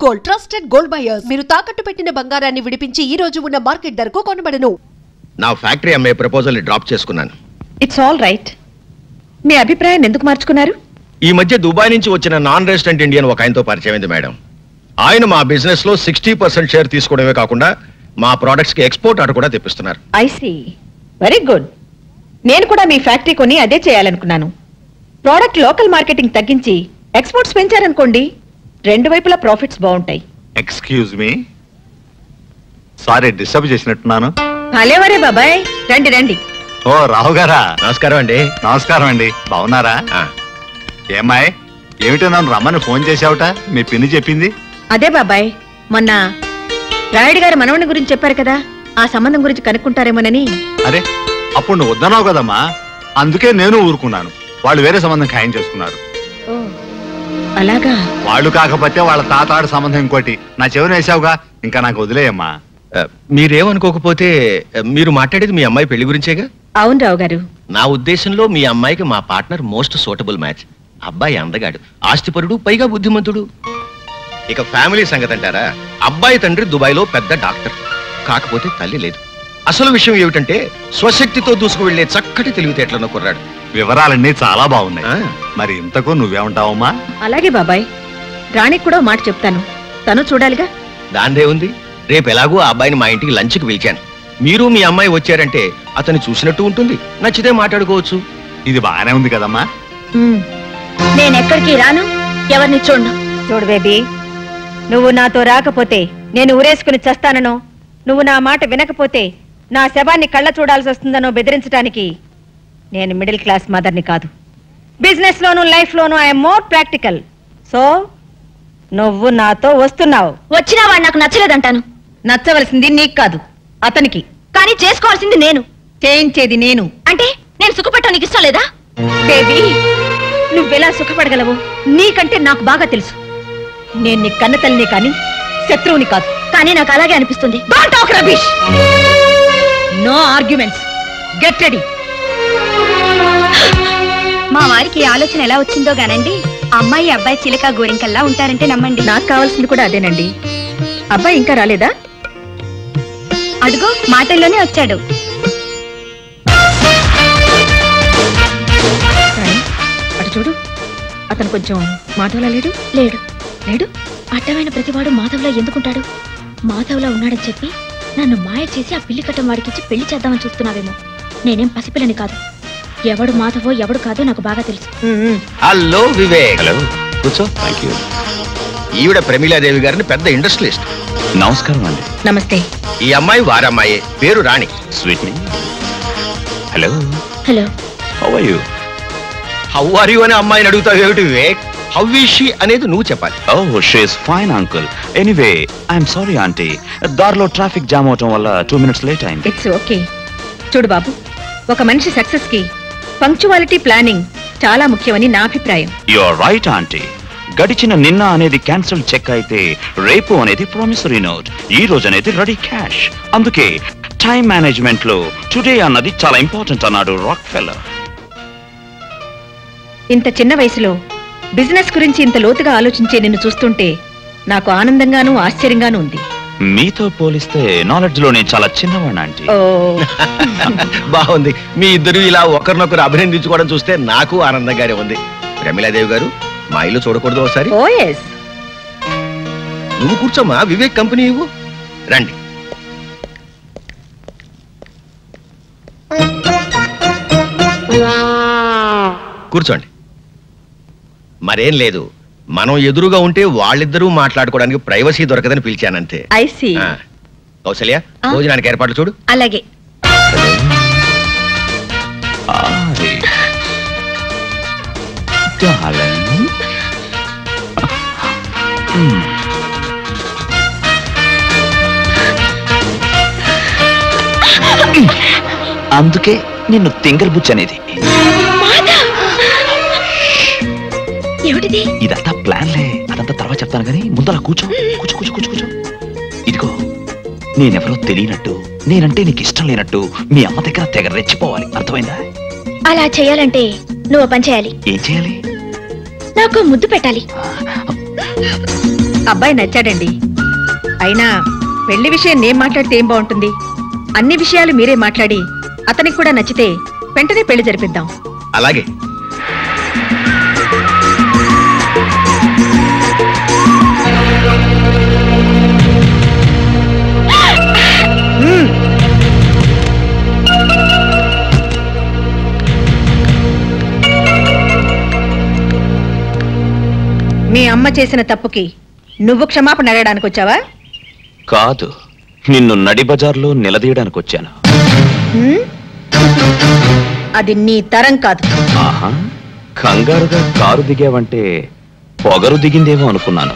Gold, trusted gold buyers. మీరు తాకట్టు పెట్టిన బంగారాన్ని విడిపించి ఈ రోజు ఉన్న మార్కెట్ ధరకు కొనబడను. నా ఫ్యాక్టరీ అమ్మే ప్రపోజల్ ని డ్రాప్ చేసుకున్నాను. It's all right. మీ అభిప్రాయాన్ని ఎందుకు మార్చుకున్నారు? ఈ మధ్య దుబాయ్ నుంచి వచ్చిన నాన్ రెసిడెంట్ ఇండియన్ ఒక ఆయనతో పరిచయం అయింది మేడం. ఆయన మా బిజినెస్ లో 60% షేర్ తీసుకోవడమే కాకుండా మా ప్రొడక్ట్స్ కి ఎక్స్పోర్ట్ ఆర్డర్ కూడా తెప్పిస్తున్నారు. I see. Very good. నేను కూడా మీ ఫ్యాక్టరీ కొని అదే చేయాలనుకున్నాను. ప్రోడక్ట్ లోకల్ మార్కెటింగ్ తగ్గించి ఎక్స్పోర్ట్స్ పెంచారనుకోండి, రెండు వైపులా ప్రాఫిట్స్ బాగుంటాయి. ఎక్స్క్యూజ్ మీ, సారీ డిస్టర్బ్ చేసినట్టున్నాను. భలేవరే బాబాయ్, రండి రండి. ఓ రావు గారా, నమస్కారం అండి. నమస్కారం అండి. బాగున్నారా? ఏమాయ్, ఏమిటో నన్ను రమ్మని ఫోన్ చేసావుట? మీ పిన్ని చెప్పింది. అదే బాబాయ్, మొన్న రాయుడు గారి మనవని గురించి చెప్పారు కదా, ఆ సంబంధం గురించి కనుక్కుంటారేమోనని. అరే, అప్పుడు నువ్వు వద్దన్నావు కదమ్మా, అందుకే నేను ఊరుకున్నాను. వాళ్ళు వేరే సంబంధం ఖాయం చేసుకున్నారు. అలాగా? వాళ్ళు కాకపోతే వాళ్ళ తాతాడు సంబంధం ఇంకోటి నా చెవిని వేసావుగా, ఇంకా నాకు వదిలేయమ్మా. మీరేమనుకోకపోతే మీరు మాట్లాడేది మీ అమ్మాయి పెళ్లి గురించేగా? అవును రావు గారు. నా ఉద్దేశంలో మీ అమ్మాయికి మా పార్ట్నర్ మోస్ట్ సూటబుల్ మ్యాచ్. అబ్బాయి అందగాడు, ఆస్తిపరుడు, పైగా బుద్ధిమంతుడు. ఇక ఫ్యామిలీ సంగతి అంటారా, అబ్బాయి తండ్రి దుబాయ్ లో పెద్ద డాక్టర్, కాకపోతే తల్లి లేదు. అసలు విషయం ఏమిటంటే స్వశక్తితో దూసుకు వెళ్లే చక్కటి తెలివితేటలను కుర్రాడు. వివరాలన్నీ చాలా బాగున్నాయి. మరి ఇంతకు నువ్వేమంటావమ్మా? అలాగే బాబాయ్, రాణికి కూడా మాట చెప్తాను, తను చూడాలిగా. దాందే ఉంది. రేపు ఎలాగో ఆ అబ్బాయిని మా ఇంటికి లంచ్కి పిలిచాను. మీరు మీ అమ్మాయి వచ్చారంటే అతన్ని చూసినట్టు ఉంటుంది, నచ్చితే మాట్లాడుకోవచ్చు. ఇది బాగానే ఉంది కదమ్మా. నేనెక్కడికి రాను, ఎవరిని చూడను. చూడు బేబీ, నువ్వు నాతో రాకపోతే నేను ఊరేసుకుని చస్తాననో, నువ్వు నా మాట వినకపోతే నా శవాన్ని కళ్ళ చూడాల్సి వస్తుందనో బెదిరించడానికి నేను మిడిల్ క్లాస్ మదర్ని కాదు. Business loan life loan I'm more practical. So నువ్వు నాతో వస్తున్నావు. వచ్చినా వాడు నాకు నచ్చలేదంటాను. నచ్చవలసింది నీకు కాదు, అతనికి. కానీ చేసుకోవాల్సింది నేను, చేయించేది నేను. అంటే నేను సుఖపడటం నీకు ఇష్టం లేదా? బేబీ, నువ్వెలా సుఖపడగలవు నీకంటే నాకు బాగా తెలుసు. నేను నీ కన్న తల్లిని కానీ శత్రువుని కాదు. కానీ నాకు అలాగే అనిపిస్తుంది. Don't talk rubbish. No arguments. Get ready. మా వారికి ఆలోచన ఎలా వచ్చిందో గానండి, అమ్మాయి అబ్బాయి చిలక గోరింకల్లా ఉంటారంటే నమ్మండి. నాకు కావాల్సింది కూడా అదేనండి. అబ్బాయి ఇంకా రాలేదా? అడుగు, మాటల్లోనే వచ్చాడు. అటు చూడు, అతను కొంచెం మాధవలా లేడు. లేడు లేడు అడ్డమైన ప్రతివాడు మాధవ్లా ఎందుకుంటాడు? మాధవ్లా ఉన్నాడని చెప్పి నన్ను మాయ చేసి ఆ పిల్లి కట్టం వాడికిచ్చి పెళ్లి చేద్దామని చూస్తున్నావేమో. నేనేం పసిపిల్లని కాదు. ఎవడు మాధవో ఎవడు కాదో నాకు బాగా తెలుసు. హలో వివేక్. హలో, కూర్చో. Thank you. ఈవిడ ప్రమీలాదేవి గారిని పెద్ద ఇండస్ట్రియలిస్ట్. నమస్కారం అండి. నమస్తే. ఈ అమ్మాయి వారమ్మాయే, పేరు రాణి. స్వీట్ మీ. Hello. Hello. How are you? How are you అని అమ్మాయిని అడుగుతావు ఏమిటి వివేక్? హౌ ఈజ్ షీ అనేది నువ్వు చెప్పాలి. ఓ, she is fine uncle. Anyway, I'm sorry aunty, దారిలో ట్రాఫిక్ జామ్ అవటం వల్ల 2 minutes లేట్ అయింది. It's okay. చూడు బాబు, ఒక మనిషి సక్సెస్ కి పంక్చువాలిటీ, ప్లానింగ్ చాలా ముఖ్యమని నా అభిప్రాయం. You are right aunty. గడిచిన నిన్న అనేది క్యాన్సిల్ చెక్ అయితే రేపు అనేది ప్రామిసరీ నోట్, ఈ రోజు అనేది రెడీ క్యాష్. అందుకే టైం మేనేజ్మెంట్ లో టుడే అన్నది చాలా ఇంపార్టెంట్ అన్నాడు రాక్ ఫెల్లర్. ఇంత చిన్న వయసులో బిజినెస్ గురించి ఇంత లోతుగా ఆలోచించే నిన్ను చూస్తుంటే నాకు ఆనందంగానూ ఆశ్చర్యంగానూ ఉంది. మీతో పోలిస్తే నాలెడ్జ్ లో నేను చాలా చిన్నవాడిని ఆంటీ. బాగుంది. మీ ఇద్దరు ఇలా ఒకరినొకరు అభినందించుకోవడం చూస్తే నాకు ఆనందంగానే ఉంది. ప్రమీలాదేవి గారు, మా ఇల్లు చూడకూడదు ఒకసారి? ఓ ఎస్. నువ్వు కూర్చోమ్మా, వివేక్ కంపెనీ ఇవ్వు. రండి. కూర్చోండి. మరేం లేదు, మనం ఎదురుగా ఉంటే వాళ్ళిద్దరూ మాట్లాడుకోవడానికి ప్రైవసీ దొరకదని పిలిచానంతే. I see. కౌసల్య, భోజనానికి ఏర్పాట్లు చూడు. అలాగే. అందుకే నిన్ను తింగల్ బుచ్ అనేది. ఏమిటిది? ఇదంతా ప్లాన్లే, అదంతా తర్వాత చెప్తాను కానీ ముందు అలా కూర్చో. కూర్చో కూర్చో కూర్చో కూర్చో. ఇదిగో, నేనెవరో తెలియనట్టు, నేనంటే నీకు ఇష్టం లేనట్టు మీ అమ్మ దగ్గర తెగ రెచ్చిపోవాలి, అర్థమైందా? అలా చేయాలంటే నువ్వు పని చేయాలి. ఏం చేయాలి? నాకు ముద్దు పెట్టాలి. అబ్బాయి నచ్చాడండి. అయినా పెళ్లి విషయం నేను మాట్లాడితే ఏం బాగుంటుంది? అన్ని విషయాలు మీరే మాట్లాడి అతనికి కూడా నచ్చితే వెంటనే పెళ్లి జరిపిద్దాం. అలాగే. మీ అమ్మ చేసిన తప్పుకి నువ్వు క్షమాపణ అడగడానికి వచ్చావా? కాదు, నిన్ను నడి బజార్లో నిలదీయడానికి వచ్చాను. అది నీ తరం కాదు. ఆహా, కంగారుగా కారు దిగావంటే పొగరు దిగిందేమో అనుకున్నాను.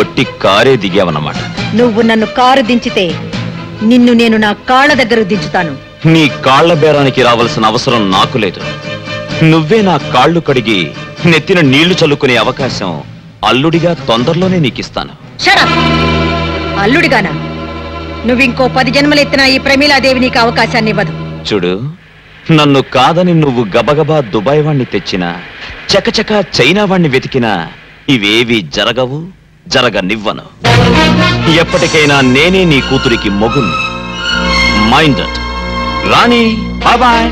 ఒట్టి కారే దిగావన్నమాట. నువ్వు నన్ను కారు దించితే నిన్ను నేను నా కాళ్ళ దగ్గర దించుతాను. నీ కాళ్ల బేరానికి రావాల్సిన అవసరం నాకు లేదు. నువ్వే నా కాళ్ళు కడిగి నెత్తిన నీళ్లు చల్లుకునే అవకాశం అల్లుడిగా తొందరలోనే నీకిస్తాను. షడప్! అల్లుడిగానా? నువ్వింకో 10 జన్మలెత్తినా ఈ ప్రమీలాదేవి నీకు అవకాశాన్ని ఇవ్వదు. చూడు, నన్ను కాదని నువ్వు గబగబా దుబాయ్ వాణ్ణి తెచ్చినా, చకచక చైనా వాణ్ణి వెతికినా ఇవేవి జరగవు, జరగనివ్వను. ఎప్పటికైనా నేనే నీ కూతురికి మొగుణ్ణి. Mind it. Rani, bye.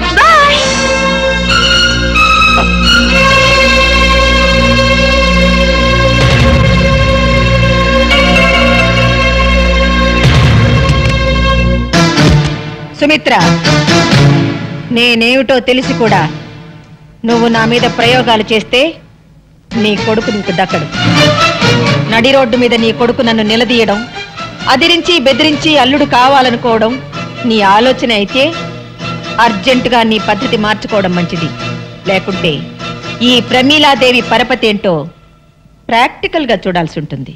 Sumitra, నేనేమిటో తెలిసి కూడా నువ్వు నా మీద ప్రయోగాలు చేస్తే నీ కొడుకు నీకు దక్కడు. నడి రోడ్డు మీద నీ కొడుకు నన్ను నిలదీయడం, అదిరించి బెదిరించి అల్లుడు కావాలనుకోవడం నీ ఆలోచన అయితే అర్జెంటుగా నీ పద్ధతి మార్చుకోవడం మంచిది. లేకుంటే ఈ ప్రమీలాదేవి పరపతి ఏంటో ప్రాక్టికల్ గా చూడాల్సి ఉంటుంది.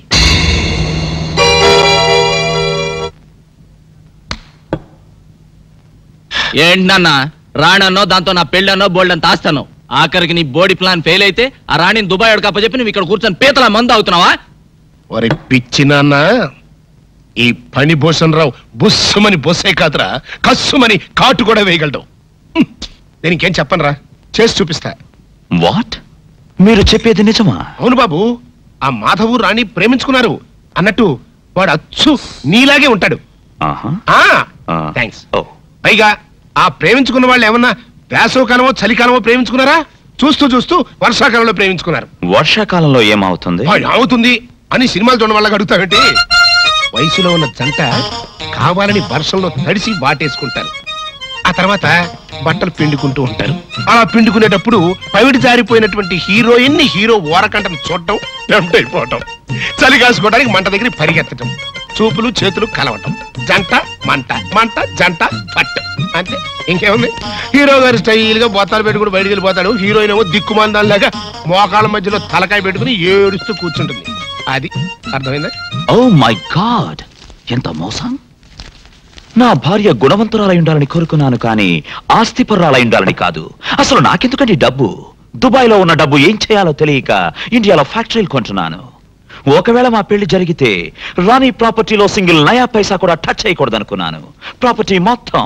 ఏంటన్నా రాణన్నో దాంతో నా పెళ్ళన్నో బోల్డంత ఆస్తాను. ఆఖరికి నీ బోడీ ప్లాన్ ఫెయిల్ అయితే ఆ రాణిని దుబాయ్ అప్పచెప్పి నువ్వు ఇక్కడ కూర్చొని పీతల మందు అవుతున్నావా? ఒరే పిచ్చి నాన్న, ఈ పని భూషణ్ రావు బుస్సుమని బొస్సే కాదురా, కస్సుమని కాటు కూడా వేయగలడు. దీనికేం చెప్పనరా, చేసి చూపిస్తా. వాట్? మీరు చెప్పేది నిజమా? అవును బాబు, ఆ మాధవు రాణి ప్రేమించుకున్నారు అన్నట్టు వాడు అచ్చు నీలాగే ఉంటాడు. థ్యాంక్స్. పైగా ఆ ప్రేమించుకున్న వాళ్ళు ఏమన్నా వేసవకాలమో చలికాలమో ప్రేమించుకున్నారా? చూస్తూ చూస్తూ వర్షాకాలంలో ప్రేమించుకున్నారు. వర్షాకాలంలో ఏమవుతుంది? అవుతుంది అని సినిమాలు చూడడం వల్ల అడుగుతావేంటి? వయసులో ఉన్న జంట కావాలని వర్షంలో తడిసి వాటేసుకుంటారు. ఆ తర్వాత బట్టలు పిండుకుంటూ ఉంటారు. అలా పిండుకునేటప్పుడు పవిడి జారిపోయినటువంటి హీరోయిన్ ని హీరో ఓరకంటను చూడటం, టెంప్ట్ అయిపోవటం, చలి కాసుకోవడానికి మంట దగ్గర పరిగెత్తటం, చూపులు చేతులు కలవటం, జంట మంట, మంట జంట పట్టు. అంతే, ఇంకేముంది? హీరో గారు స్టైల్ గా బొత్తాలు పెట్టుకుని బయటికి వెళ్ళిపోతాడు. హీరోయిన్ ఏమో దిక్కుమాందాల్లాగా మోకాళ్ళ మధ్యలో తలకాయ పెట్టుకుని ఏడుస్తూ కూర్చుంటుంది. అది అర్థమైందా? ఓ మై గాడ్, ఎంత మోసం! నా భార్య గుణవంతురాలై ఉండాలని కోరుకున్నాను, కానీ ఆస్తిపరురాలై ఉండాలని కాదు. అసలు నాకెందుకండి డబ్బు? దుబాయ్లో ఉన్న డబ్బు ఏం చేయాలో తెలియక ఇండియాలో ఫ్యాక్టరీలు కొంటున్నాను. ఒకవేళ మా పెళ్లి జరిగితే రాణి ప్రాపర్టీలో సింగిల్ నయా పైసా కూడా టచ్ చేయకూడదనుకున్నాను. ప్రాపర్టీ మొత్తం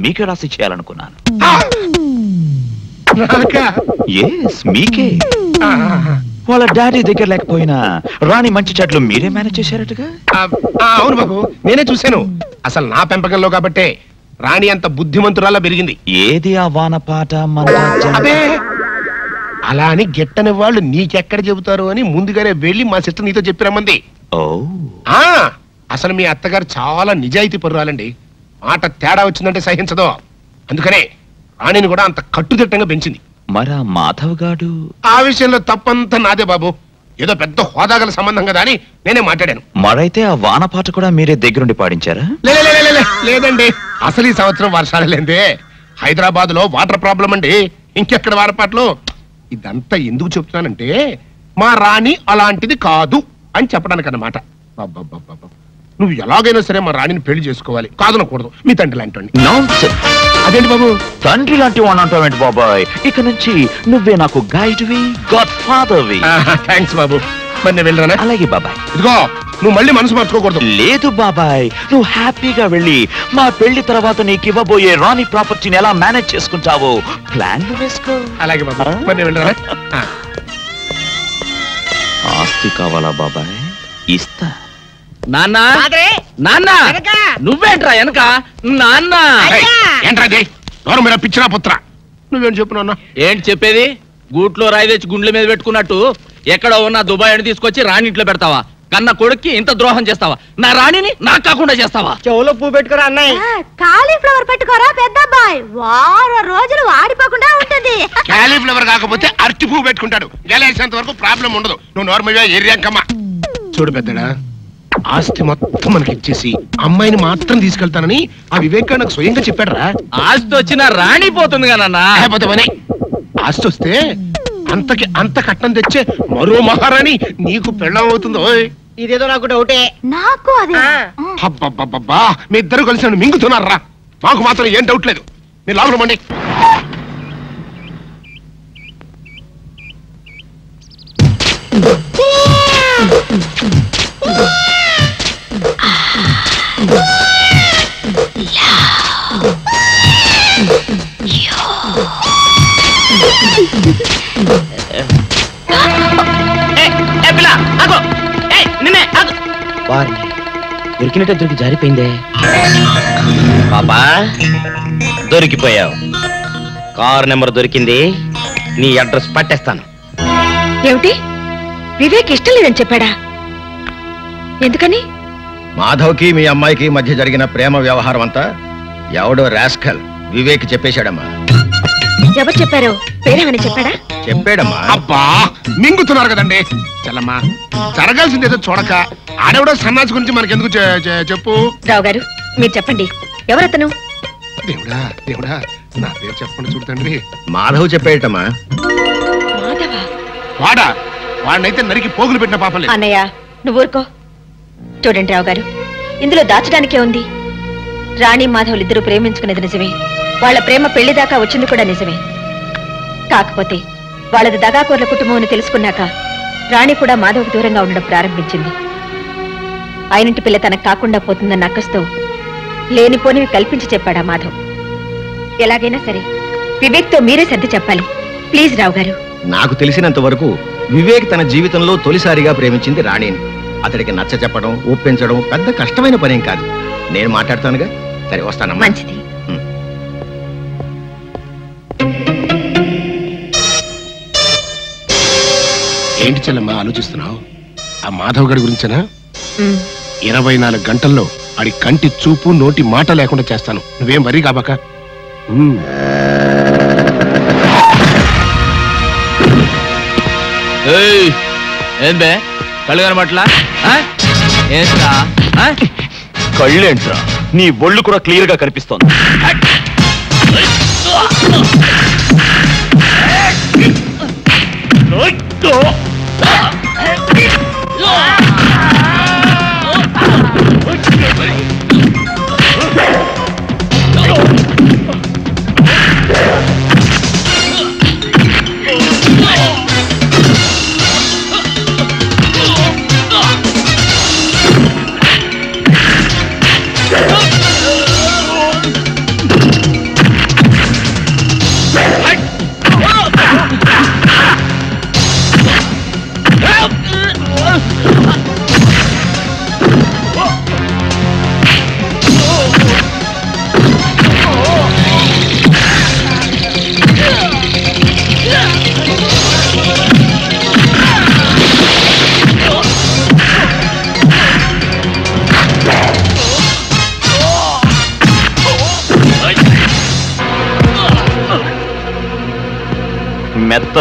మీకే రాసి చేయాలనుకున్నాను. మీకే. వాళ్ళ డాడీ దగ్గర లేకపోయినా రాణి మంచి చెట్లు మీరే మేనేజ్ చేశారటగా? అవును బాబు, నేనే చూశాను. అసలు నా పెంపకంలో కాబట్టే రాణి అంత బుద్ధిమంతురాలా పెరిగింది. ఏది ఆ వానపాట? అదే, అలా అని గిట్టని వాళ్ళు నీకెక్కడ చెబుతారు అని ముందుగానే వెళ్ళి మా సిస్టర్ నీతో చెప్పి రమ్మంది. అసలు మీ అత్తగారు చాలా నిజాయితీ పరురాలండి. మాట తేడా వచ్చిందంటే సహించదు. అందుకనే రాణిని కూడా అంత కట్టుదిట్టంగా పెంచింది. మరా మాధవ్ గాడు? ఆ విషయంలో తప్పంతా నాదే బాబు. ఏదో పెద్ద హోదాగల సంబంధం కదా అని నేనే మాట్లాడాను. మరైతే ఆ వానపాట కూడా మీరే దగ్గరుండి పాడించారా? లేదండి, అసలు ఈ సంవత్సరం వర్షాలు లేదే. హైదరాబాద్ లో వాటర్ ప్రాబ్లం అండి. ఇంకెక్కడ వానపాటలు? ఇదంతా ఎందుకు చెప్తున్నానంటే మా రాణి అలాంటిది కాదు అని చెప్పడానికి అన్నమాట. నువ్వు ఎలాగైనా సరే మా రాణిని పెళ్లి చేసుకోవాలి, కాదనకూడదు. మీ తండ్రి లాంటి. అదేంటి బాబు తండ్రి లాంటి వాడు అంటావేంటి బాబాయ్? ఇక నుంచి నువ్వే నాకు గైడ్వి, గాడ్ ఫాదర్వి. థ్యాంక్స్ బాబు. మరి నేను వెళ్ళరానా? అలాగే బాబాయ్. ఇదిగో, నువ్వు మళ్ళీ మనసు మార్చుకోకూడదు. లేదు బాబాయ్, నువ్వు హ్యాపీగా వెళ్ళి మా పెళ్లి తర్వాత నీకు ఇవ్వబోయే రాణి ప్రాపర్టీని ఎలా మేనేజ్ చేసుకుంటావో ప్లాన్ వేసుకో. అలాగే బాబు, మరి నేను వెళ్ళరానా? ఆస్తి కావాలా బాబాయ్? ఇస్తా. నాన్న నాన్న నువ్వేంట్రా వెనక నాన్న ఏంట్రా నోరు మీద పిచ్చినా పుత్ర నువ్వేం చెప్పు నాన్న. ఏంటి చెప్పేది? గూట్లో రాయి తెచ్చి గుండెల మీద పెట్టుకున్నట్టు ఎక్కడో ఉన్న దుబాయ్ అని తీసుకొచ్చి రాణి ఇంట్లో పెడతావా? కన్న కొడుక్కి ఇంత ద్రోహం చేస్తావా? నా రాణిని నాకు కాకుండా చేస్తావా? చెవులో పువ్వు పెట్టుకోరా అన్నయ్య. కాలీఫ్లవర్ పెట్టుకోరా పెద్దబ్బాయి, వారం రోజులు వాడిపోకుండా ఉంటుంది. క్యాలీఫ్లవర్ కాకపోతే అరటి పువ్వు పెట్టుకుంటాడు. గెలేసేంత వరకు ప్రాబ్లం ఉండదు. నువ్వు నార్మల్గా ఏరియాకమ్మా. చూడు పెద్దడా, ఆస్తి మొత్తం మనకి ఇచ్చేసి అమ్మాయిని మాత్రం తీసుకెళ్తానని ఆ వివేక్ నాకు స్వయంగా చెప్పాడరా. ఆస్తి వచ్చిన రాణి పోతుంది కదన్నా. ఆస్తి వస్తే అంతకి అంత కట్నం తెచ్చే మరో మహారాణి నీకు పెళ్ళం అవుతుందో. ఇదేదో నాకు డౌటే. నాకు అదే. అబ్బబ్బబ్బబ్బా, మీ ఇద్దరు కలిసి మింగుతున్నారా? మాకు మాత్రం ఏం డౌట్ లేదు. మీరు లాభం అండి. దొరికినట్టే దొరికి జారిపోయిందే. పాపా దొరికిపోయావు. కారు నెంబర్ దొరికింది. నీ అడ్రస్ పట్టేస్తాను. ఏమిటి, వివేక్ ఇష్టం లేదని చెప్పాడా? ఎందుకని? మాధవ్కి మీ అమ్మాయికి మధ్య జరిగిన ప్రేమ వ్యవహారం అంతా ఎవడో రాస్కల్ వివేక్ చెప్పేశాడమ్మా. ఎవరు చెప్పారో పేరేమని చెప్పాడా? చెప్పాడమ్మా. అబ్బా మింగుతున్నారు కదండి. చల్లమ్మా, జరగాల్సిందేదో చూడక ఆడెవడో సన్నాసి గురించి మనకెందుకు చెప్పు. రావు గారు మీరు చెప్పండి, ఎవరతను? దేవుడా దేవుడా, నా పేరు చెప్పండి చూడండి. మాధవ్ చెప్పేటమ్మా. వాడా? వాడినైతే నరికి పోగులు పెట్టిన పాపం లేదు. అన్నయ్య నువ్వు ఊరుకో. చూడండి రావు గారు, ఇందులో దాచడానికే ఉంది. రాణి మాధవులు ఇద్దరు ప్రేమించుకునేది నిజమే. వాళ్ళ ప్రేమ పెళ్లి దాకా వచ్చింది కూడా నిజమే. కాకపోతే వాళ్ళది దగాకోర్ల కుటుంబం అని తెలుసుకున్నాక రాణి కూడా మాధవ్కు దూరంగా ఉండడం ప్రారంభించింది. ఆయనింటి పిల్ల తనకు కాకుండా పోతుందన్న అక్కస్తో లేనిపోనివి కల్పించి చెప్పాడా మాధవ్. ఎలాగైనా సరే వివేక్తో మీరే సర్ది చెప్పాలి ప్లీజ్ రావు గారు. నాకు తెలిసినంత వరకు వివేక్ తన జీవితంలో తొలిసారిగా ప్రేమించింది రాణిని. అతడికి నచ్చ చెప్పడం ఒప్పించడం పెద్ద కష్టమైన పనేం కాదు. నేను మాట్లాడతానుగా. సరే వస్తానమ్మా. మంచిది. ఏంటి చెల్లమ్మా ఆలోచిస్తున్నావు? ఆ మాధవ్ గడి గురించేనా? 24 గంటల్లో ఆడి కంటి చూపు నోటి మాట లేకుండా చేస్తాను. నువ్వేం వరీ కాబక. ఏం బే కళ్ళు కనబట్లా? కళ్ళేంట్రా, నీ ఒళ్ళు కూడా క్లియర్ గా కనిపిస్తోంది.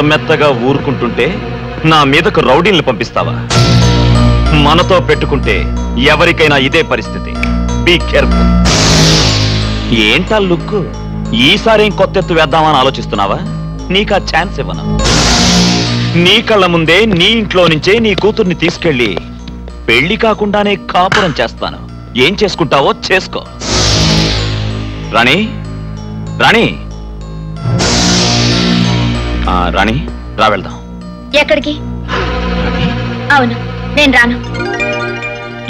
మెత్తగా ఊరుకుంటుంటే నా మీదకు రౌడీల్ని పంపిస్తావా? మనతో పెట్టుకుంటే ఎవరికైనా ఇదే పరిస్థితి. Be careful. ఏంటా లుక్? ఈసారేం కొత్తెత్తు వేద్దామని ఆలోచిస్తున్నావా? నీకా ఛాన్స్ ఇవ్వను. నీ కళ్ళ ముందే నీ ఇంట్లో నుంచే నీ కూతుర్ని తీసుకెళ్లి పెళ్లి కాకుండానే కాపురం చేస్తాను. ఏం చేసుకుంటావో చేసుకో. రాణి రాణి రాణి రా వెళ్దాం. ఎక్కడికి? అవును నేను రాను.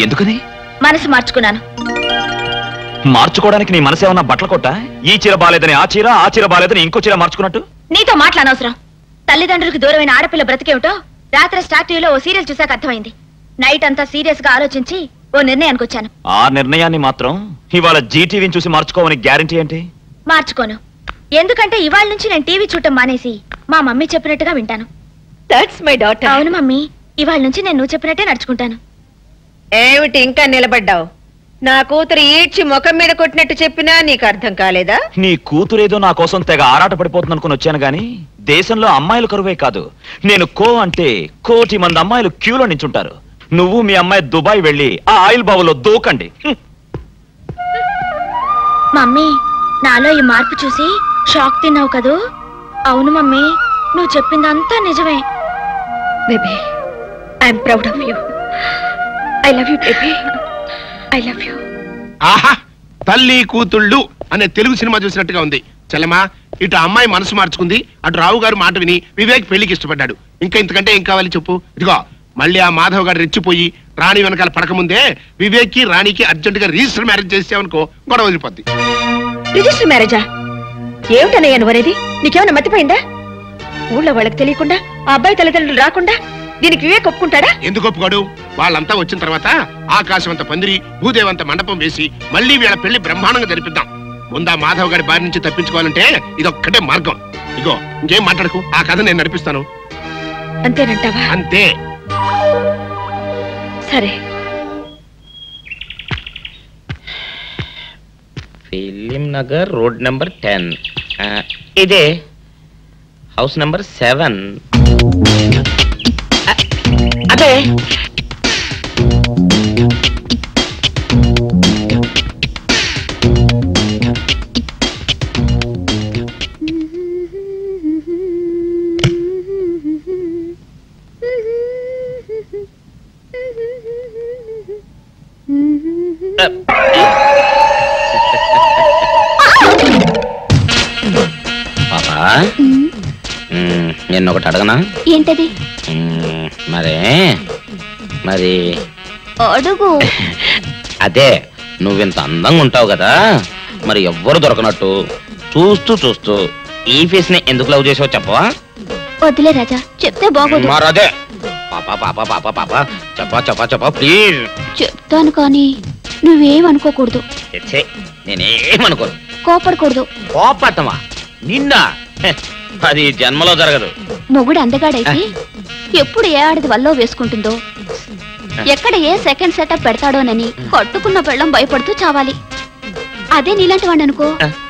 ఎందుకని? మనసు మార్చుకున్నాను. మార్చుకోవడానికి నీ మనసు ఏమన్నా బట్టల కొట్ట? ఈ చీర బాలేదని ఆ చీర బాలేదని ఇంకో చీర మార్చుకున్నట్టు? నీతో మాట్లాడనవసరం. తల్లిదండ్రులకు దూరమైన ఆడపిల్ల బ్రతికేమిటో రాత్రి స్టార్ టీవీలో ఓ సీరియల్ చూసాక అర్థమైంది. నైట్ అంతా సీరియస్ గా ఆలోచించి ఓ నిర్ణయానికి వచ్చాను. ఆ నిర్ణయాన్ని మాత్రం ఇవాళ జీటీవీని చూసి మార్చుకోవని గ్యారంటీ ఏంటి? మార్చుకోను. ఎందుకంటే ఇవాళ నుంచి నేను టీవీ చూడటం మానేసి మా మమ్మీ చెప్పినట్టుగా వింటాను. That's my daughter. అవును మమ్మీ, ఇవాళ నుంచి నేను నువ్వు చెప్పినట్టే నడుచుకుంటాను. ఏమిటి ఇంకా నిలబడ్డావు? నా కూతురు ఈడ్చి ముఖం మీద కొట్టినట్టు చెప్పినా నీకు అర్థం కాలేదా? నీ కూతురేదో నా కోసం తెగ ఆరాట పడిపోతుంది అనుకుని వచ్చాను గాని దేశంలో అమ్మాయిలు కరువే కాదు. నేను కో అంటే కోటి మంది అమ్మాయిలు క్యూలో నించుంటారు. నువ్వు మీ అమ్మాయి దుబాయ్ వెళ్ళి ఆ ఆయిల్ బావులో దూకండి. మమ్మీ, నాలో ఈ మార్పు చూసి షాక్ తిన్నావు కదూ? అవును మమ్మీ, నువ్వు చెప్పిందంతా నిజమే. Baby, I'm proud of you. I love you baby, I love you. ఆహా, తల్లి కూతుళ్ళు అనే తెలుగు సినిమా చూసినట్టుగా ఉంది. చెల్లమా, ఇటు అమ్మాయి మనసు మార్చుకుంది, అటు రావు గారు మాట విని వివేక్ పెళ్లికి ఇష్టపడ్డాడు. ఇంకా ఇంతకంటే ఏం కావాలి చెప్పు? ఇదిగో మళ్ళీ ఆ మాధవ్ గారు రెచ్చిపోయి రాణి వెనకాల పడకముందే వివేక్ కి రాణికి అర్జెంట్ గా రిజిస్టర్ మ్యారేజ్ చేసావనుకో గొడవ వదిలిపోద్ది. రిజిస్టర్ మ్యారేజా? ఏమిటనయ్యా నువ్వనేది? నీకేమైనా మతిపోయిందా? ఊళ్ళో వాళ్ళకి తెలియకుండా ఆ అబ్బాయి తల్లిదండ్రులు రాకుండా దీనికి వివేక్ ఒప్పుకుంటాడా? ఎందుకు ఒప్పుకోడు? వాళ్ళంతా వచ్చిన తర్వాత ఆకాశం అంత పందిరి, భూదేవంత మండపం వేసి మళ్ళీ వీళ్ళ పెళ్లి బ్రహ్మాండంగా జరిపిద్దాం. ముందా మాధవ్ గారి బారి నుంచి తప్పించుకోవాలంటే ఇదొక్కటే మార్గం. ఇగో ఇంకేం మాట్లాడకు, ఆ కథ నేను నడిపిస్తాను. అంతేనంటావా? అంతే. సరే. Film Nagar, road number 10. ఇదే హౌస్ నెంబర్ 7. అదే పాపా, నిన్నొకటి అడగనా? ఏంటది? మరి అడుగు. అదే, నువ్వింత అందంగా ఉంటావు కదా, మరి ఎవ్వరు దొరకనట్టు చూస్తూ చూస్తూ ఈ ఫేస్ ని ఎందుకు లవ్ చేసావు చెప్పవా? వద్దులే రాజా, చెప్తే బాగోదు. మరదే పాపా పాపా పాపా పాపా చెప్పా చెప్పా చెప్పా ప్లీజ్. చెప్తాను కానీ నువ్వేమనుకోకూడదు. నేనేమనుకోను. కోపడకూడదు. కోపడతావా? నిన్న అది జన్మలో జరగదు. మొగుడు అందగాడైతే ఎప్పుడు ఏ ఆడది వల్లో వేసుకుంటుందో, ఎక్కడ ఏ సెకండ్ సెటప్ పెడతాడోనని కట్టుకున్న పెళ్ళం భయపడుతూ చావాలి. అదే నీలాంటి వాడు అనుకో,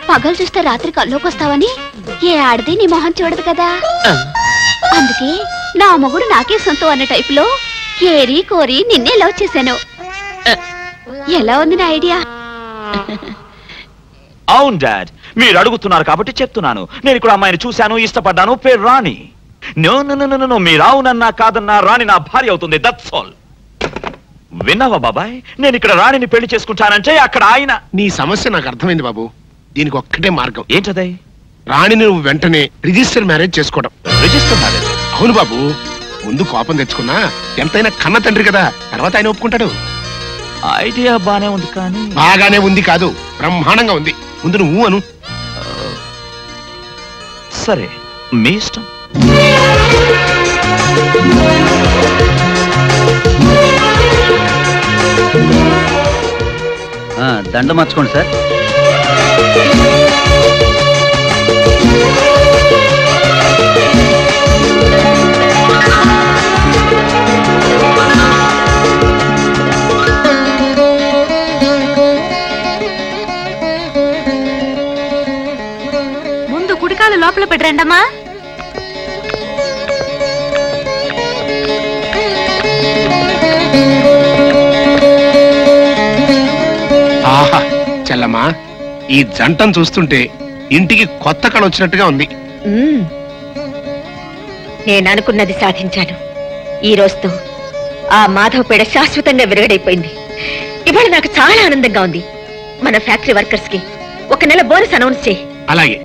పగలు చూస్తే రాత్రి కల్లోకొస్తావని ఏ ఆడది నీ మొహం చూడదు కదా. అందుకే నా మొగుడు నాకే సొంతం అన్న టైపులో ఏరి కోరి నిన్నే లవ్ చేశాను. ఎలా ఉంది నా ఐడియా? అవును డాడ్, మీరు అడుగుతున్నారు కాబట్టి చెప్తున్నాను. నేను ఇక్కడ అమ్మాయిని చూశాను, ఇష్టపడ్డాను, పేరు రాణి. నో నో నో నో, మీరు అవునన్నా కాదన్నా రాణి నా భార్య అవుతుంది. That's all. విన్నావా బాబాయ్? నేను ఇక్కడ రాణిని పెళ్లి చేసుకుంటానంటే అక్కడ ఆయన. నీ సమస్య నాకు అర్థమైంది బాబు. దీనికి ఒక్కటే మార్గం. ఏంటది? రాణిని నువ్వు వెంటనే రిజిస్టర్ మ్యారేజ్ చేసుకోవడం. Register marriage? అవును బాబు. ముందు కోపం తెచ్చుకున్నా ఎంతైనా కన్న తండ్రి కదా, తర్వాత ఆయన ఒప్పుకుంటాడు. ఐడియా బానే ఉంది కానీ. బాగానే ఉంది కాదు, బ్రహ్మాండంగా ఉంది. ముందు నువ్వు అను. సరే, మీ ఇష్టం. దండ మార్చుకోండి సార్. ముందు కుడికాలు లోపల పెట్టరండమ్మా. ఆహా చెల్లమ్మా, ఈ జంటను చూస్తుంటే ఇంటికి కొత్త కళ వచ్చినట్టుగా ఉంది. నేను అనుకున్నది సాధించాను. ఈ రోజుతో ఆ మాధవ్ పేడ శాశ్వతంగా విరగడైపోయింది. ఇవాళ నాకు చాలా ఆనందంగా ఉంది. మన ఫ్యాక్టరీ వర్కర్స్ కి 1 నెల బోనస్ అనౌన్స్ చేయి. అలాగే.